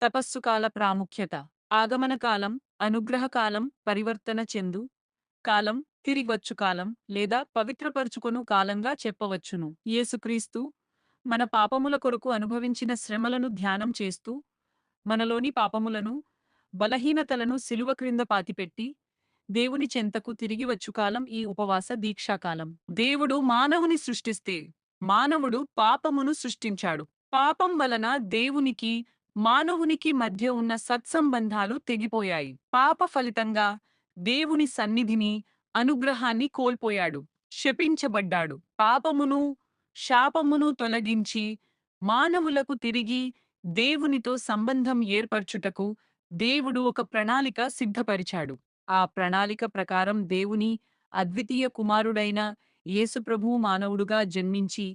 తపస్సు కాల ప్రాముఖ్యత. ఆగమన కాలం, అనుగ్రహ కాలం, పరివర్తన చెందు కాలం, తిరిగొచ్చు కాలం లేదా పవిత్రపరుచుకొను కాలంగా చెప్పవచ్చును. యేసుక్రీస్తు మన పాపముల కొరకు అనుభవించిన శ్రమలను ధ్యానం చేస్తూ, మనలోని పాపములను, బలహీనతలను శిలువ క్రింద పాతిపెట్టి, దేవుని చెంతకు తిరిగి వచ్చు కాలం ఈ ఉపవాస దీక్షాకాలం. దేవుడు మానవుని సృష్టిస్తే, మానవుడు పాపమును సృష్టించాడు. పాపం వలన దేవునికి, మానవునికి మధ్య ఉన్న సత్సంబంధాలు తెగిపోయాయి. పాప ఫలితంగా దేవుని సన్నిధిని, అనుగ్రహాన్ని కోల్పోయాడు. శపించబడ్డాడు. పాపమును, శాపమును తొలగించి, మానవులకు తిరిగి దేవునితో సంబంధం ఏర్పరచుటకు దేవుడు ఒక ప్రణాళిక సిద్ధపరిచాడు. ఆ ప్రణాళిక ప్రకారం దేవుని అద్వితీయ కుమారుడైన యేసుప్రభువు మానవుడుగా జన్మించి,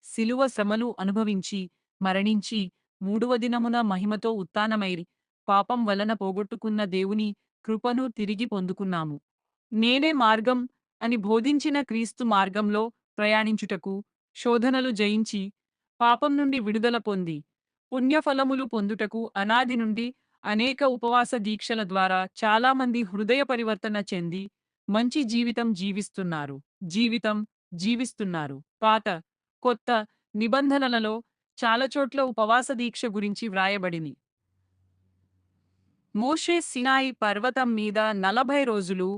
శిలువ శ్రమలు అనుభవించి, మరణించి, మూడవ దినమున మహిమతో ఉత్థానమైరి, పాపం వలన పోగొట్టుకున్న దేవుని కృపను తిరిగి పొందుకున్నాము. నేనే మార్గం అని బోధించిన క్రీస్తు మార్గంలో ప్రయాణించుటకు, శోధనలు జయించి, పాపం నుండి విడుదల పొంది, పుణ్యఫలములు పొందుటకు అనాది నుండి అనేక ఉపవాస దీక్షల ద్వారా చాలామంది హృదయ పరివర్తన చెంది మంచి జీవితం జీవిస్తున్నారు. పాత, కొత్త నిబంధనలలో చాలా చోట్ల ఉపవాస దీక్ష గురించి వ్రాయబడింది. మోషే సినాయి పర్వతం మీద 40 రోజులు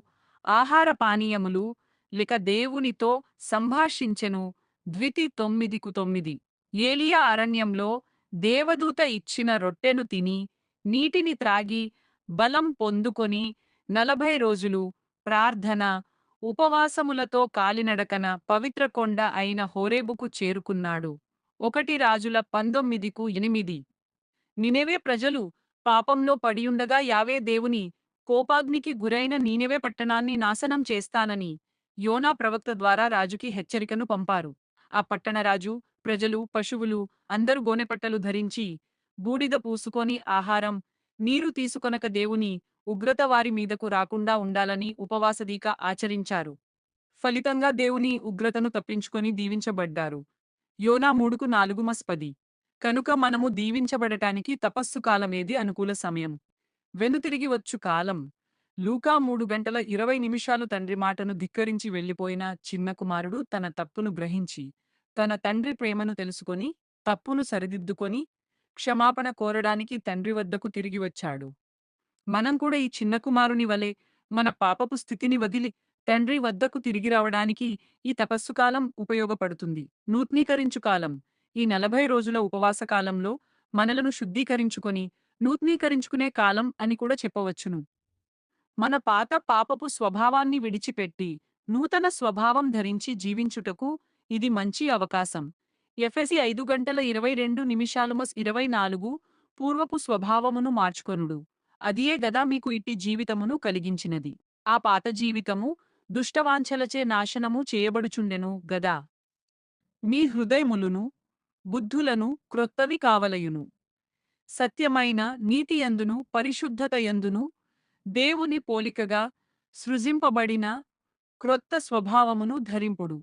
ఆహార పానీయములు లేక దేవునితో సంభాషించెను. ద్వితి 9:9. ఏలియా అరణ్యంలో దేవదూత ఇచ్చిన రొట్టెను తిని, నీటిని త్రాగి, బలం పొందుకొని 40 రోజులు ప్రార్థన, ఉపవాసములతో కాలినడకన పవిత్ర కొండ అయిన హోరేబుకు చేరుకున్నాడు. 1 రాజుల 19:8. నినెవే ప్రజలు పాపంలో పడియుండగా యావే దేవుని కోపాగ్నికి గురైన నీనెవే పట్టణాన్ని నాశనం చేస్తానని యోనా ప్రవక్త ద్వారా రాజుకి హెచ్చరికను పంపారు. ఆ పట్టణ రాజు, ప్రజలు, పశువులు అందరూ గోనెపట్టలు ధరించి, బూడిద పూసుకొని ఆహారం, నీరు తీసుకొనక దేవుని ఉగ్రత వారి మీదకు రాకుండా ఉండాలని ఉపవాసదీక ఆచరించారు. ఫలితంగా దేవుని ఉగ్రతను తప్పించుకొని దీవించబడ్డారు. యోనా 3:4-10. కనుక మనము దీవించబడటానికి తపస్సు కాలమేది అనుకూల సమయం. వెనుతిరిగి వచ్చు కాలం. లూకా 3:20 తండ్రి మాటను ధిక్కరించి వెళ్ళిపోయిన చిన్న కుమారుడు తన తప్పును గ్రహించి, తన తండ్రి ప్రేమను తెలుసుకొని, తప్పును సరిదిద్దుకొని, క్షమాపణ కోరడానికి తండ్రి వద్దకు తిరిగి వచ్చాడు. మనం కూడా ఈ చిన్న కుమారుని వలె మన పాపపు స్థితిని వదిలి తండ్రి వద్దకు తిరిగి రావడానికి ఈ తపస్సు కాలం ఉపయోగపడుతుంది. నూతనీకరించు కాలం. ఈ 40 రోజుల ఉపవాస కాలంలో మనలను శుద్ధీకరించుకొని, నూతనీకరించుకునే కాలం అని కూడా చెప్పవచ్చును. మన పాత పాపపు స్వభావాన్ని విడిచిపెట్టి, నూతన స్వభావం ధరించి జీవించుటకు ఇది మంచి అవకాశం. ఎఫెసీ 5:22-24. పూర్వపు స్వభావమును మార్చుకొనుడు. అదియే గదా మీకు ఇట్టి జీవితమును కలిగించినది. ఆ పాత జీవితము దుష్టవాంఛలచే నాశనము చేయబడుచుండెను గదా. మీ హృదయములను, బుద్ధులను క్రొత్తవి కావలయును. సత్యమైన నీతియందును పరిశుద్ధతయందును దేవుని పోలికగా సృజింపబడిన క్రొత్త స్వభావమును ధరింపుడు.